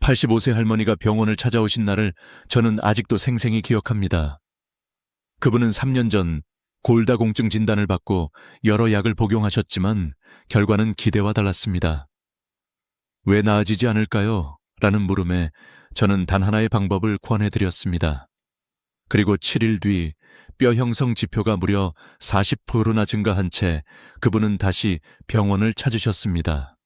85세 할머니가 병원을 찾아오신 날을 저는 아직도 생생히 기억합니다. 그분은 3년 전 골다공증 진단을 받고 여러 약을 복용하셨지만 결과는 기대와 달랐습니다. 왜 나아지지 않을까요? 라는 물음에 저는 단 하나의 방법을 권해드렸습니다. 그리고 7일 뒤 뼈 형성 지표가 무려 40%나 증가한 채 그분은 다시 병원을 찾으셨습니다.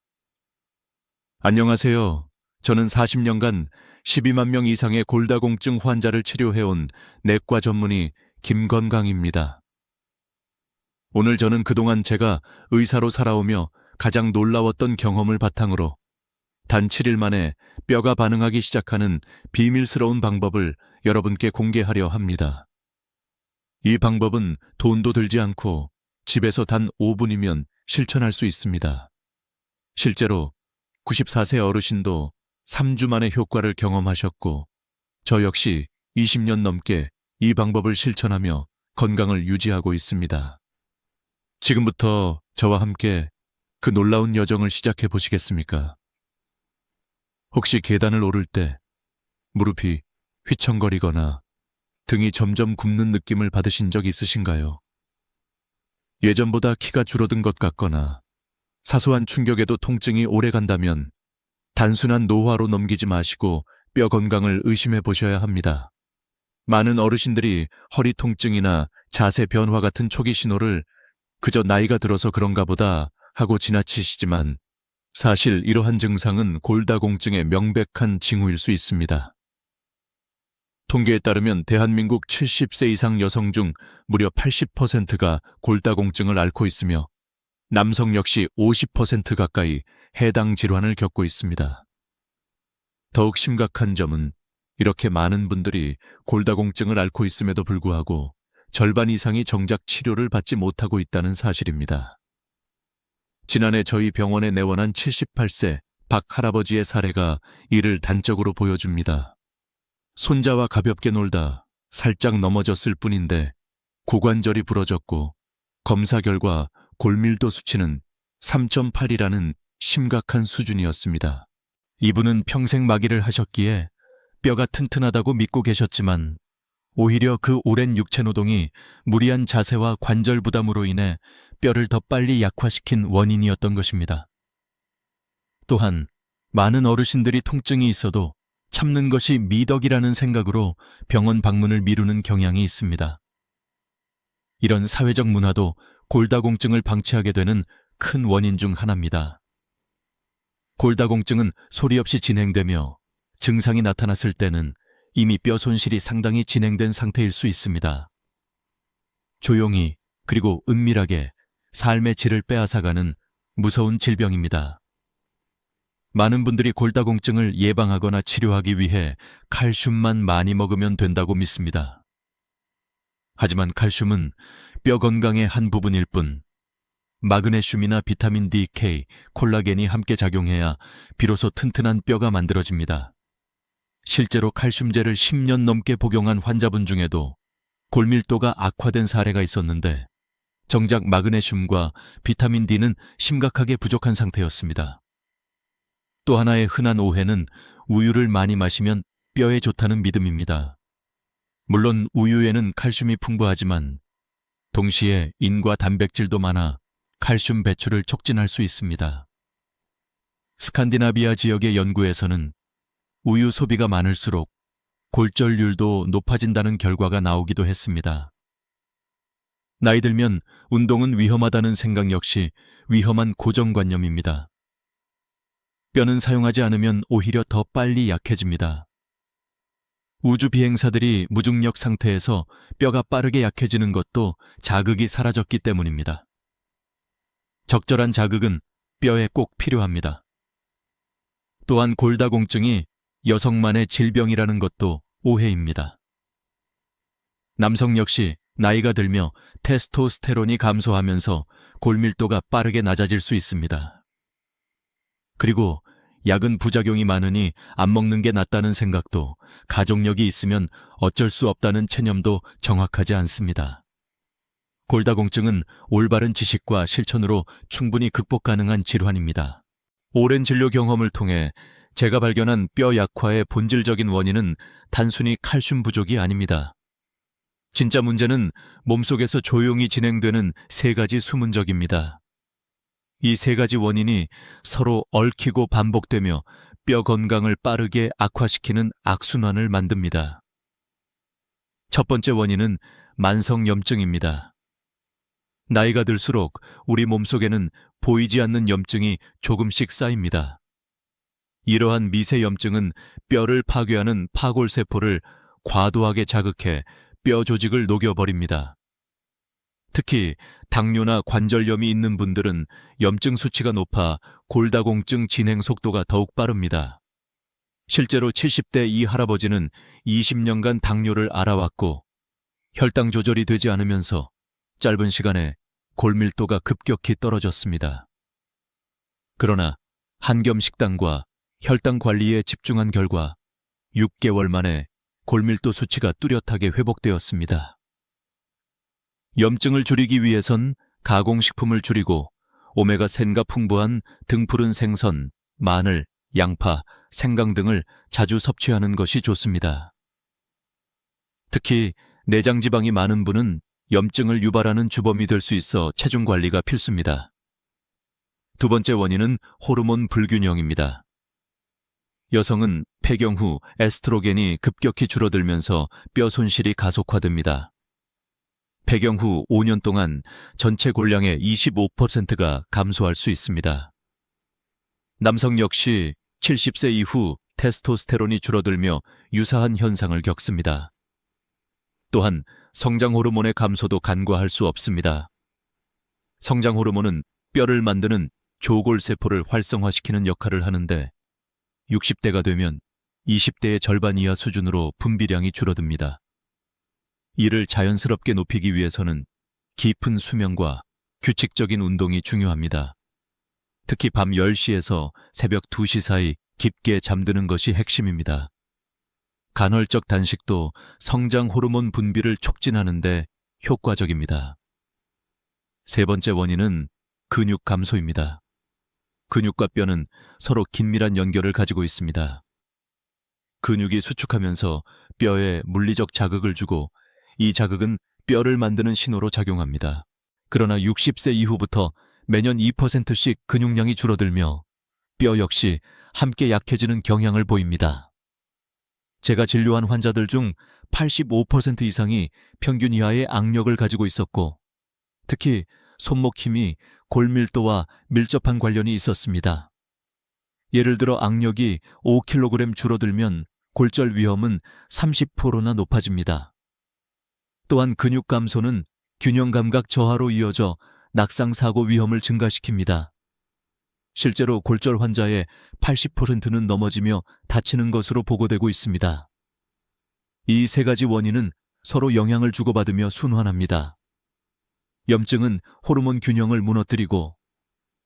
안녕하세요. 저는 40년간 12만 명 이상의 골다공증 환자를 치료해온 내과 전문의 김건강입니다. 오늘 저는 그동안 제가 의사로 살아오며 가장 놀라웠던 경험을 바탕으로 단 7일 만에 뼈가 반응하기 시작하는 비밀스러운 방법을 여러분께 공개하려 합니다. 이 방법은 돈도 들지 않고 집에서 단 5분이면 실천할 수 있습니다. 실제로 94세 어르신도 3주 만에 효과를 경험하셨고 저 역시 20년 넘게 이 방법을 실천하며 건강을 유지하고 있습니다. 지금부터 저와 함께 그 놀라운 여정을 시작해 보시겠습니까? 혹시 계단을 오를 때 무릎이 휘청거리거나 등이 점점 굽는 느낌을 받으신 적 있으신가요? 예전보다 키가 줄어든 것 같거나 사소한 충격에도 통증이 오래 간다면 단순한 노화로 넘기지 마시고 뼈 건강을 의심해 보셔야 합니다. 많은 어르신들이 허리 통증이나 자세 변화 같은 초기 신호를 그저 나이가 들어서 그런가 보다 하고 지나치시지만 사실 이러한 증상은 골다공증의 명백한 징후일 수 있습니다. 통계에 따르면 대한민국 70세 이상 여성 중 무려 80%가 골다공증을 앓고 있으며 남성 역시 50% 가까이 해당 질환을 겪고 있습니다. 더욱 심각한 점은 이렇게 많은 분들이 골다공증을 앓고 있음에도 불구하고 절반 이상이 정작 치료를 받지 못하고 있다는 사실입니다. 지난해 저희 병원에 내원한 78세 박 할아버지의 사례가 이를 단적으로 보여줍니다. 손자와 가볍게 놀다 살짝 넘어졌을 뿐인데 고관절이 부러졌고 검사 결과 골밀도 수치는 3.8이라는 심각한 수준이었습니다. 이분은 평생 마기를 하셨기에 뼈가 튼튼하다고 믿고 계셨지만 오히려 그 오랜 육체 노동이 무리한 자세와 관절 부담으로 인해 뼈를 더 빨리 약화시킨 원인이었던 것입니다. 또한 많은 어르신들이 통증이 있어도 참는 것이 미덕이라는 생각으로 병원 방문을 미루는 경향이 있습니다. 이런 사회적 문화도 골다공증을 방치하게 되는 큰 원인 중 하나입니다. 골다공증은 소리 없이 진행되며 증상이 나타났을 때는 이미 뼈 손실이 상당히 진행된 상태일 수 있습니다. 조용히 그리고 은밀하게 삶의 질을 빼앗아가는 무서운 질병입니다. 많은 분들이 골다공증을 예방하거나 치료하기 위해 칼슘만 많이 먹으면 된다고 믿습니다. 하지만 칼슘은 뼈 건강의 한 부분일 뿐 마그네슘이나 비타민 D, K, 콜라겐이 함께 작용해야 비로소 튼튼한 뼈가 만들어집니다. 실제로 칼슘제를 10년 넘게 복용한 환자분 중에도 골밀도가 악화된 사례가 있었는데 정작 마그네슘과 비타민 D는 심각하게 부족한 상태였습니다. 또 하나의 흔한 오해는 우유를 많이 마시면 뼈에 좋다는 믿음입니다. 물론 우유에는 칼슘이 풍부하지만 동시에 인과 단백질도 많아 칼슘 배출을 촉진할 수 있습니다. 스칸디나비아 지역의 연구에서는 우유 소비가 많을수록 골절률도 높아진다는 결과가 나오기도 했습니다. 나이 들면 운동은 위험하다는 생각 역시 위험한 고정관념입니다. 뼈는 사용하지 않으면 오히려 더 빨리 약해집니다. 우주 비행사들이 무중력 상태에서 뼈가 빠르게 약해지는 것도 자극이 사라졌기 때문입니다. 적절한 자극은 뼈에 꼭 필요합니다. 또한 골다공증이 여성만의 질병이라는 것도 오해입니다. 남성 역시 나이가 들며 테스토스테론이 감소하면서 골밀도가 빠르게 낮아질 수 있습니다. 그리고 약은 부작용이 많으니 안 먹는 게 낫다는 생각도 가족력이 있으면 어쩔 수 없다는 체념도 정확하지 않습니다. 골다공증은 올바른 지식과 실천으로 충분히 극복 가능한 질환입니다. 오랜 진료 경험을 통해 제가 발견한 뼈 약화의 본질적인 원인은 단순히 칼슘 부족이 아닙니다. 진짜 문제는 몸속에서 조용히 진행되는 세 가지 수문적입니다. 이 세 가지 원인이 서로 얽히고 반복되며 뼈 건강을 빠르게 악화시키는 악순환을 만듭니다. 첫 번째 원인은 만성염증입니다. 나이가 들수록 우리 몸속에는 보이지 않는 염증이 조금씩 쌓입니다. 이러한 미세염증은 뼈를 파괴하는 파골세포를 과도하게 자극해 뼈 조직을 녹여버립니다. 특히 당뇨나 관절염이 있는 분들은 염증 수치가 높아 골다공증 진행 속도가 더욱 빠릅니다. 실제로 70대 이 할아버지는 20년간 당뇨를 앓아왔고 혈당 조절이 되지 않으면서 짧은 시간에 골밀도가 급격히 떨어졌습니다. 그러나 한겸 식단과 혈당 관리에 집중한 결과 6개월 만에 골밀도 수치가 뚜렷하게 회복되었습니다. 염증을 줄이기 위해선 가공식품을 줄이고 오메가3가 풍부한 등푸른 생선, 마늘, 양파, 생강 등을 자주 섭취하는 것이 좋습니다. 특히 내장지방이 많은 분은 염증을 유발하는 주범이 될 수 있어 체중 관리가 필수입니다. 두 번째 원인은 호르몬 불균형입니다. 여성은 폐경 후 에스트로겐이 급격히 줄어들면서 뼈 손실이 가속화됩니다. 폐경 후 5년 동안 전체 골량의 25%가 감소할 수 있습니다. 남성 역시 70세 이후 테스토스테론이 줄어들며 유사한 현상을 겪습니다. 또한 성장 호르몬의 감소도 간과할 수 없습니다. 성장 호르몬은 뼈를 만드는 조골세포를 활성화시키는 역할을 하는데 60대가 되면 20대의 절반 이하 수준으로 분비량이 줄어듭니다. 이를 자연스럽게 높이기 위해서는 깊은 수면과 규칙적인 운동이 중요합니다. 특히 밤 10시에서 새벽 2시 사이 깊게 잠드는 것이 핵심입니다. 간헐적 단식도 성장 호르몬 분비를 촉진하는 데 효과적입니다. 세 번째 원인은 근육 감소입니다. 근육과 뼈는 서로 긴밀한 연결을 가지고 있습니다. 근육이 수축하면서 뼈에 물리적 자극을 주고 이 자극은 뼈를 만드는 신호로 작용합니다. 그러나 60세 이후부터 매년 2%씩 근육량이 줄어들며 뼈 역시 함께 약해지는 경향을 보입니다. 제가 진료한 환자들 중 85% 이상이 평균 이하의 악력을 가지고 있었고 특히 손목 힘이 골밀도와 밀접한 관련이 있었습니다. 예를 들어 악력이 5kg 줄어들면 골절 위험은 30%나 높아집니다. 또한 근육 감소는 균형 감각 저하로 이어져 낙상 사고 위험을 증가시킵니다. 실제로 골절 환자의 80%는 넘어지며 다치는 것으로 보고되고 있습니다. 이 세 가지 원인은 서로 영향을 주고받으며 순환합니다. 염증은 호르몬 균형을 무너뜨리고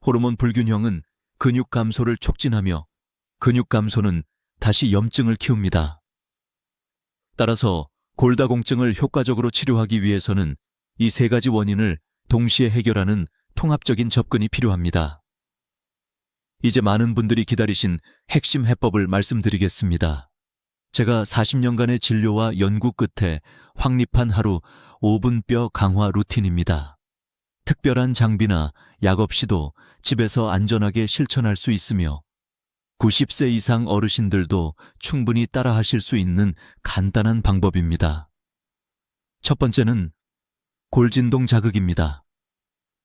호르몬 불균형은 근육 감소를 촉진하며 근육 감소는 다시 염증을 키웁니다. 따라서 골다공증을 효과적으로 치료하기 위해서는 이 세 가지 원인을 동시에 해결하는 통합적인 접근이 필요합니다. 이제 많은 분들이 기다리신 핵심 해법을 말씀드리겠습니다. 제가 40년간의 진료와 연구 끝에 확립한 하루 5분 뼈 강화 루틴입니다. 특별한 장비나 약 없이도 집에서 안전하게 실천할 수 있으며 90세 이상 어르신들도 충분히 따라하실 수 있는 간단한 방법입니다. 첫 번째는 골진동 자극입니다.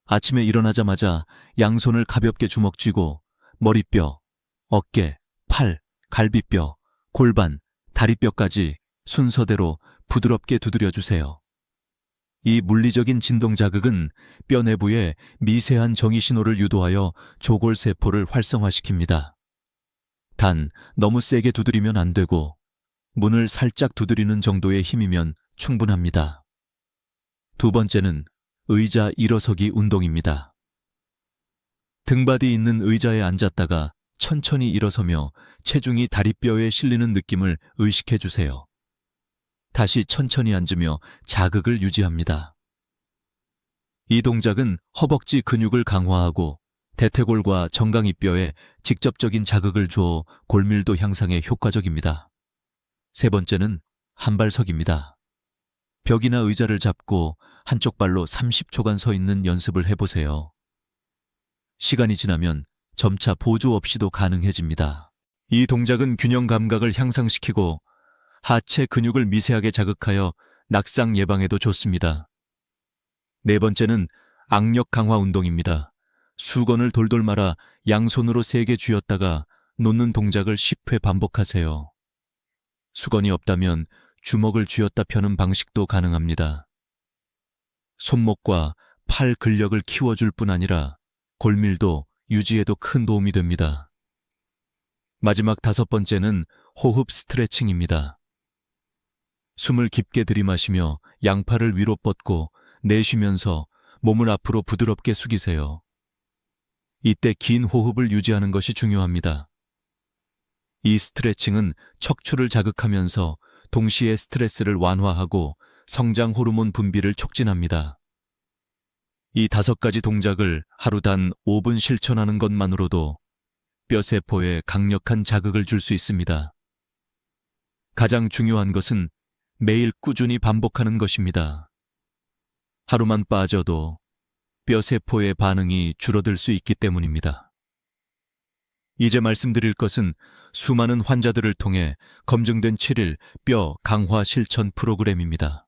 아침에 일어나자마자 양손을 가볍게 주먹 쥐고 머리뼈, 어깨, 팔, 갈비뼈, 골반, 다리뼈까지 순서대로 부드럽게 두드려 주세요. 이 물리적인 진동 자극은 뼈 내부에 미세한 정의 신호를 유도하여 조골세포를 활성화시킵니다. 단, 너무 세게 두드리면 안 되고 문을 살짝 두드리는 정도의 힘이면 충분합니다. 두 번째는 의자 일어서기 운동입니다. 등받이 있는 의자에 앉았다가 천천히 일어서며 체중이 다리뼈에 실리는 느낌을 의식해 주세요. 다시 천천히 앉으며 자극을 유지합니다. 이 동작은 허벅지 근육을 강화하고 대퇴골과 정강이뼈에 직접적인 자극을 주어 골밀도 향상에 효과적입니다. 세 번째는 한발석입니다. 벽이나 의자를 잡고 한쪽 발로 30초간 서 있는 연습을 해보세요. 시간이 지나면 점차 보조 없이도 가능해집니다. 이 동작은 균형 감각을 향상시키고 하체 근육을 미세하게 자극하여 낙상 예방에도 좋습니다. 네 번째는 악력 강화 운동입니다. 수건을 돌돌 말아 양손으로 세게 쥐었다가 놓는 동작을 10회 반복하세요. 수건이 없다면 주먹을 쥐었다 펴는 방식도 가능합니다. 손목과 팔 근력을 키워줄 뿐 아니라 골밀도 유지에도 큰 도움이 됩니다. 마지막 다섯 번째는 호흡 스트레칭입니다. 숨을 깊게 들이마시며 양팔을 위로 뻗고 내쉬면서 몸을 앞으로 부드럽게 숙이세요. 이때 긴 호흡을 유지하는 것이 중요합니다. 이 스트레칭은 척추를 자극하면서 동시에 스트레스를 완화하고 성장 호르몬 분비를 촉진합니다. 이 5가지 동작을 하루 단 5분 실천하는 것만으로도 뼈세포에 강력한 자극을 줄 수 있습니다. 가장 중요한 것은 매일 꾸준히 반복하는 것입니다. 하루만 빠져도 뼈세포의 반응이 줄어들 수 있기 때문입니다. 이제 말씀드릴 것은 수많은 환자들을 통해 검증된 7일 뼈 강화 실천 프로그램입니다.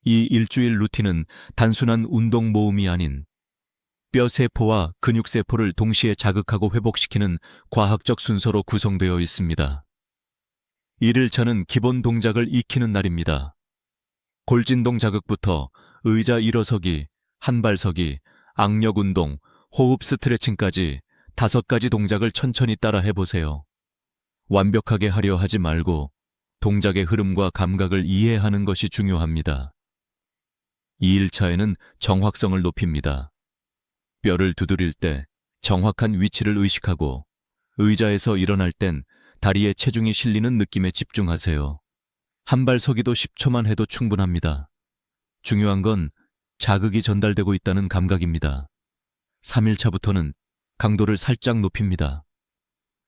이 일주일 루틴은 단순한 운동 모음이 아닌 뼈세포와 근육세포를 동시에 자극하고 회복시키는 과학적 순서로 구성되어 있습니다. 1일차는 기본 동작을 익히는 날입니다. 골진동 자극부터 의자 일어서기, 한발서기, 악력 운동, 호흡 스트레칭까지 5가지 동작을 천천히 따라 해보세요. 완벽하게 하려 하지 말고 동작의 흐름과 감각을 이해하는 것이 중요합니다. 2일차에는 정확성을 높입니다. 뼈를 두드릴 때 정확한 위치를 의식하고 의자에서 일어날 땐 다리에 체중이 실리는 느낌에 집중하세요. 한발서기도 10초만 해도 충분합니다. 중요한 건 자극이 전달되고 있다는 감각입니다. 3일차부터는 강도를 살짝 높입니다.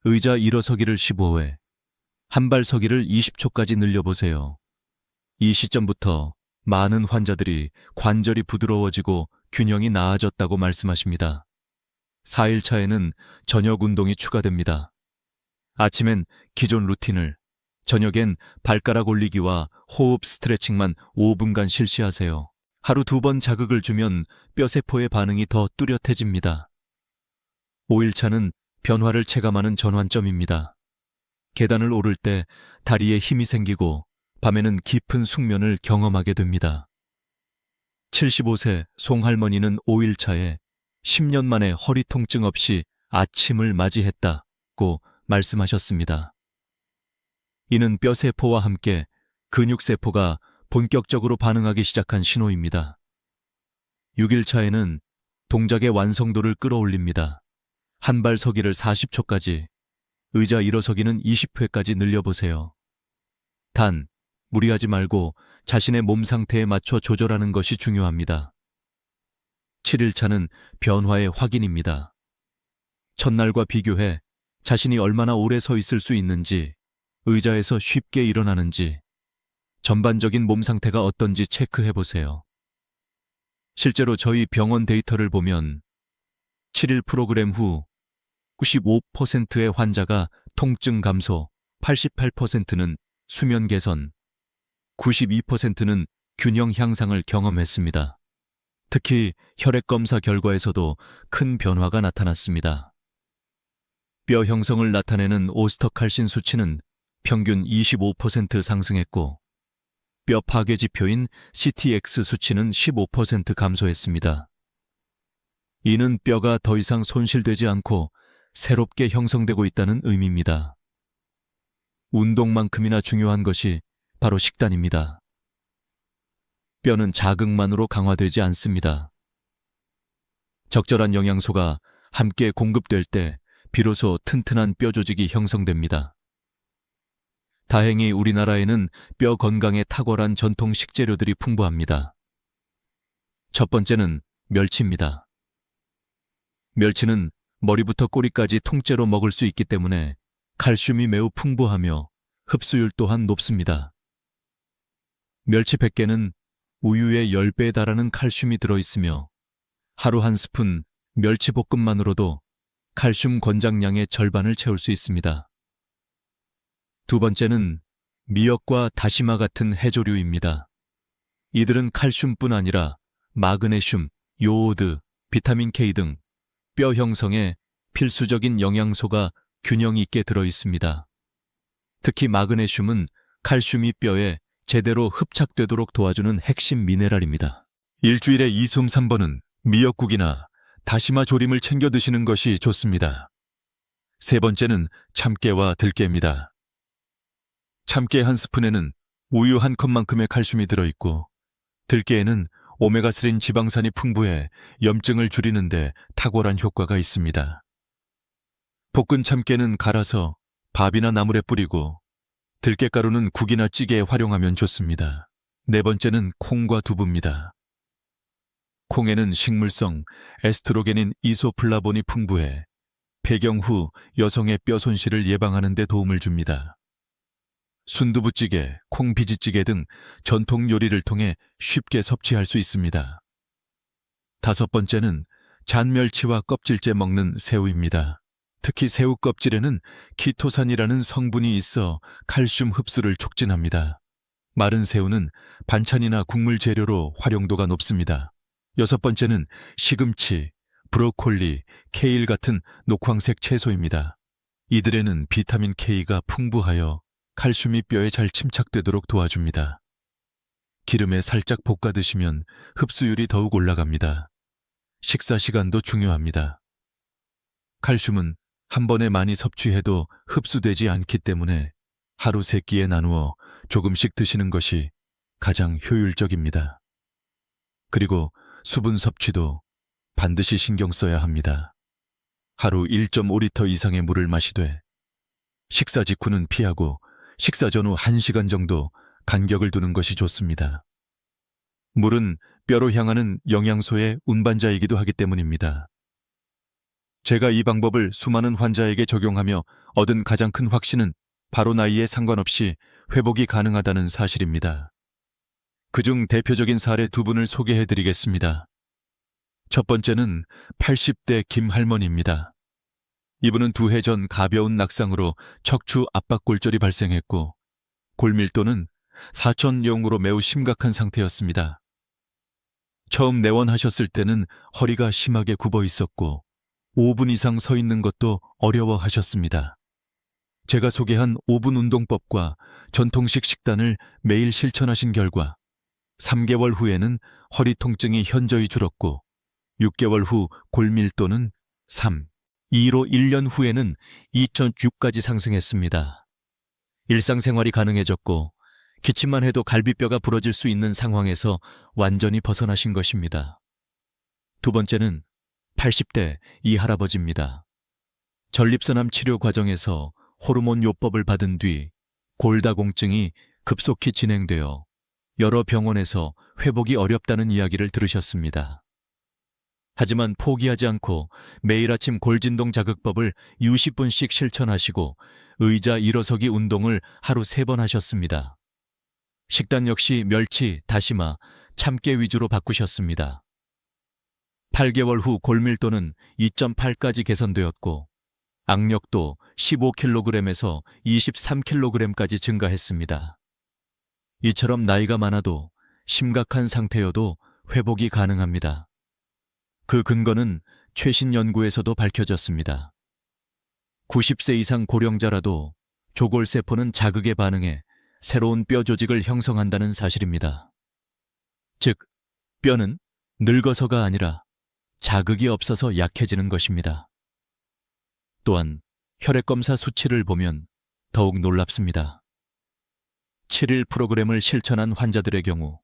의자 일어서기를 15회, 한발서기를 20초까지 늘려보세요. 이 시점부터 많은 환자들이 관절이 부드러워지고 균형이 나아졌다고 말씀하십니다. 4일차에는 저녁 운동이 추가됩니다. 아침엔 기존 루틴을, 저녁엔 발가락 올리기와 호흡 스트레칭만 5분간 실시하세요. 하루 2번 자극을 주면 뼈세포의 반응이 더 뚜렷해집니다. 5일차는 변화를 체감하는 전환점입니다. 계단을 오를 때 다리에 힘이 생기고 밤에는 깊은 숙면을 경험하게 됩니다. 75세 송할머니는 5일차에 10년 만에 허리 통증 없이 아침을 맞이했다고 말씀하셨습니다. 이는 뼈세포와 함께 근육세포가 본격적으로 반응하기 시작한 신호입니다. 6일차에는 동작의 완성도를 끌어올립니다. 한발서기를 40초까지, 의자 일어서기는 20회까지 늘려보세요. 단, 무리하지 말고 자신의 몸 상태에 맞춰 조절하는 것이 중요합니다. 7일차는 변화의 확인입니다. 첫날과 비교해 자신이 얼마나 오래 서 있을 수 있는지, 의자에서 쉽게 일어나는지, 전반적인 몸 상태가 어떤지 체크해 보세요. 실제로 저희 병원 데이터를 보면 7일 프로그램 후 95%의 환자가 통증 감소, 88%는 수면 개선, 92%는 균형 향상을 경험했습니다. 특히 혈액 검사 결과에서도 큰 변화가 나타났습니다. 뼈 형성을 나타내는 오스터칼신 수치는 평균 25% 상승했고 뼈 파괴 지표인 CTX 수치는 15% 감소했습니다. 이는 뼈가 더 이상 손실되지 않고 새롭게 형성되고 있다는 의미입니다. 운동만큼이나 중요한 것이 바로 식단입니다. 뼈는 자극만으로 강화되지 않습니다. 적절한 영양소가 함께 공급될 때 비로소 튼튼한 뼈 조직이 형성됩니다. 다행히 우리나라에는 뼈 건강에 탁월한 전통 식재료들이 풍부합니다. 첫 번째는 멸치입니다. 멸치는 머리부터 꼬리까지 통째로 먹을 수 있기 때문에 칼슘이 매우 풍부하며 흡수율 또한 높습니다. 멸치 100개는 우유의 10배에 달하는 칼슘이 들어있으며 하루 한 스푼 멸치볶음만으로도 칼슘 권장량의 절반을 채울 수 있습니다. 두 번째는 미역과 다시마 같은 해조류입니다. 이들은 칼슘뿐 아니라 마그네슘, 요오드, 비타민 K 등 뼈 형성에 필수적인 영양소가 균형 있게 들어있습니다. 특히 마그네슘은 칼슘이 뼈에 제대로 흡착되도록 도와주는 핵심 미네랄입니다. 일주일에 2숨 3번은 미역국이나 다시마 조림을 챙겨 드시는 것이 좋습니다. 세 번째는 참깨와 들깨입니다. 참깨 한 스푼에는 우유 한 컵만큼의 칼슘이 들어있고 들깨에는 오메가3 지방산이 풍부해 염증을 줄이는 데 탁월한 효과가 있습니다. 볶은 참깨는 갈아서 밥이나 나물에 뿌리고 들깨가루는 국이나 찌개에 활용하면 좋습니다. 네 번째는 콩과 두부입니다. 콩에는 식물성 에스트로겐인 이소플라본이 풍부해 폐경 후 여성의 뼈 손실을 예방하는 데 도움을 줍니다. 순두부찌개, 콩비지찌개 등 전통 요리를 통해 쉽게 섭취할 수 있습니다. 다섯 번째는 잔멸치와 껍질째 먹는 새우입니다. 특히 새우 껍질에는 키토산이라는 성분이 있어 칼슘 흡수를 촉진합니다. 마른 새우는 반찬이나 국물 재료로 활용도가 높습니다. 여섯 번째는 시금치, 브로콜리, 케일 같은 녹황색 채소입니다. 이들에는 비타민 K가 풍부하여 칼슘이 뼈에 잘 침착되도록 도와줍니다. 기름에 살짝 볶아 드시면 흡수율이 더욱 올라갑니다. 식사 시간도 중요합니다. 칼슘은 한 번에 많이 섭취해도 흡수되지 않기 때문에 하루 3끼에 나누어 조금씩 드시는 것이 가장 효율적입니다. 그리고 수분 섭취도 반드시 신경 써야 합니다. 하루 1.5리터 이상의 물을 마시되 식사 직후는 피하고 식사 전후 1시간 정도 간격을 두는 것이 좋습니다. 물은 뼈로 향하는 영양소의 운반자이기도 하기 때문입니다. 제가 이 방법을 수많은 환자에게 적용하며 얻은 가장 큰 확신은 바로 나이에 상관없이 회복이 가능하다는 사실입니다. 그중 대표적인 사례 2분을 소개해드리겠습니다. 첫 번째는 80대 김할머니입니다. 이분은 2해 전 가벼운 낙상으로 척추 압박골절이 발생했고 골밀도는 4,000영으로 매우 심각한 상태였습니다. 처음 내원하셨을 때는 허리가 심하게 굽어 있었고 5분 이상 서 있는 것도 어려워하셨습니다. 제가 소개한 5분 운동법과 전통식 식단을 매일 실천하신 결과 3개월 후에는 허리 통증이 현저히 줄었고 6개월 후 골밀도는 3, 2로 1년 후에는 2.6까지 상승했습니다. 일상생활이 가능해졌고 기침만 해도 갈비뼈가 부러질 수 있는 상황에서 완전히 벗어나신 것입니다. 두 번째는 80대 이 할아버지입니다. 전립선암 치료 과정에서 호르몬 요법을 받은 뒤 골다공증이 급속히 진행되어 여러 병원에서 회복이 어렵다는 이야기를 들으셨습니다. 하지만 포기하지 않고 매일 아침 골진동 자극법을 60분씩 실천하시고 의자 일어서기 운동을 하루 3번 하셨습니다. 식단 역시 멸치, 다시마, 참깨 위주로 바꾸셨습니다. 8개월 후 골밀도는 2.8까지 개선되었고 악력도 15kg에서 23kg까지 증가했습니다. 이처럼 나이가 많아도 심각한 상태여도 회복이 가능합니다. 그 근거는 최신 연구에서도 밝혀졌습니다. 90세 이상 고령자라도 조골세포는 자극에 반응해 새로운 뼈 조직을 형성한다는 사실입니다. 즉, 뼈는 늙어서가 아니라 자극이 없어서 약해지는 것입니다. 또한 혈액검사 수치를 보면 더욱 놀랍습니다. 7일 프로그램을 실천한 환자들의 경우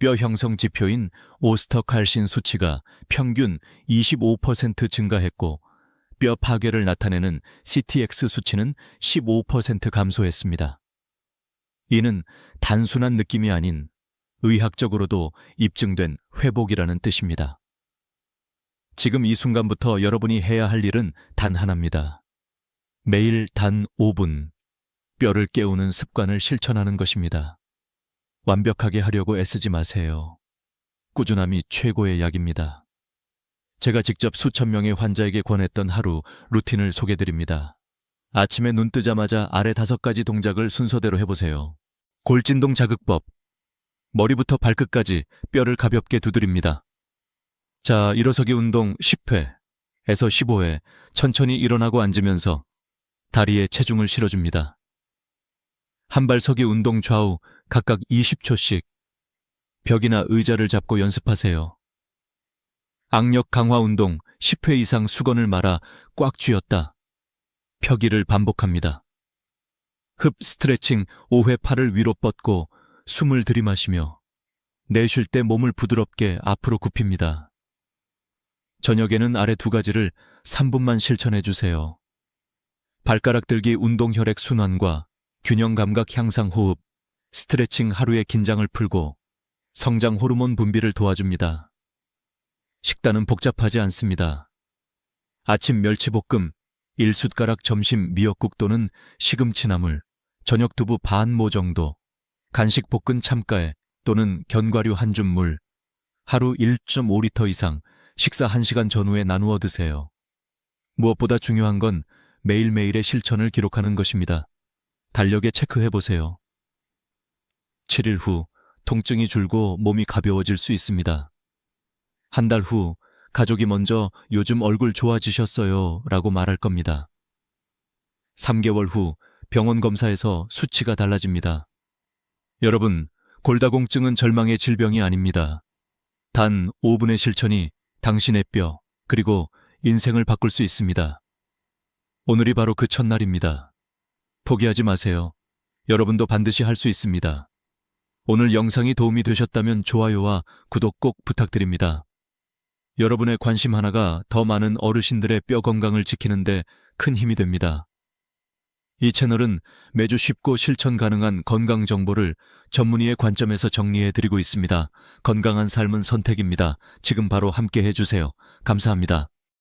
뼈 형성 지표인 오스터칼신 수치가 평균 25% 증가했고 뼈 파괴를 나타내는 CTX 수치는 15% 감소했습니다. 이는 단순한 느낌이 아닌 의학적으로도 입증된 회복이라는 뜻입니다. 지금 이 순간부터 여러분이 해야 할 일은 단 하나입니다. 매일 단 5분, 뼈를 깨우는 습관을 실천하는 것입니다. 완벽하게 하려고 애쓰지 마세요. 꾸준함이 최고의 약입니다. 제가 직접 수천 명의 환자에게 권했던 하루 루틴을 소개드립니다. 아침에 눈 뜨자마자 아래 5가지 동작을 순서대로 해보세요. 골진동 자극법. 머리부터 발끝까지 뼈를 가볍게 두드립니다. 자, 일어서기 운동 10회에서 15회 천천히 일어나고 앉으면서 다리에 체중을 실어줍니다. 한발서기 운동 좌우 각각 20초씩 벽이나 의자를 잡고 연습하세요. 악력 강화 운동 10회 이상 수건을 말아 꽉 쥐었다 펴기를 반복합니다. 흡 스트레칭 5회 팔을 위로 뻗고 숨을 들이마시며 내쉴 때 몸을 부드럽게 앞으로 굽힙니다. 저녁에는 아래 2가지를 3분만 실천해 주세요. 발가락 들기 운동 혈액 순환과 균형 감각 향상 호흡, 스트레칭 하루의 긴장을 풀고 성장 호르몬 분비를 도와줍니다. 식단은 복잡하지 않습니다. 아침 멸치볶음, 1숟가락, 점심 미역국 또는 시금치나물, 저녁 두부 반모 정도, 간식 볶은 참깨 또는 견과류 한 줌물, 하루 1.5리터 이상 식사 1시간 전후에 나누어 드세요. 무엇보다 중요한 건 매일매일의 실천을 기록하는 것입니다. 달력에 체크해보세요. 7일 후 통증이 줄고 몸이 가벼워질 수 있습니다. 한 달 후 가족이 먼저 요즘 얼굴 좋아지셨어요 라고 말할 겁니다. 3개월 후 병원 검사에서 수치가 달라집니다. 여러분, 골다공증은 절망의 질병이 아닙니다. 단 5분의 실천이 당신의 뼈, 그리고 인생을 바꿀 수 있습니다. 오늘이 바로 그 첫날입니다. 포기하지 마세요. 여러분도 반드시 할 수 있습니다. 오늘 영상이 도움이 되셨다면 좋아요와 구독 꼭 부탁드립니다. 여러분의 관심 하나가 더 많은 어르신들의 뼈 건강을 지키는데 큰 힘이 됩니다. 이 채널은 매주 쉽고 실천 가능한 건강 정보를 전문의의 관점에서 정리해드리고 있습니다. 건강한 삶은 선택입니다. 지금 바로 함께 해주세요. 감사합니다.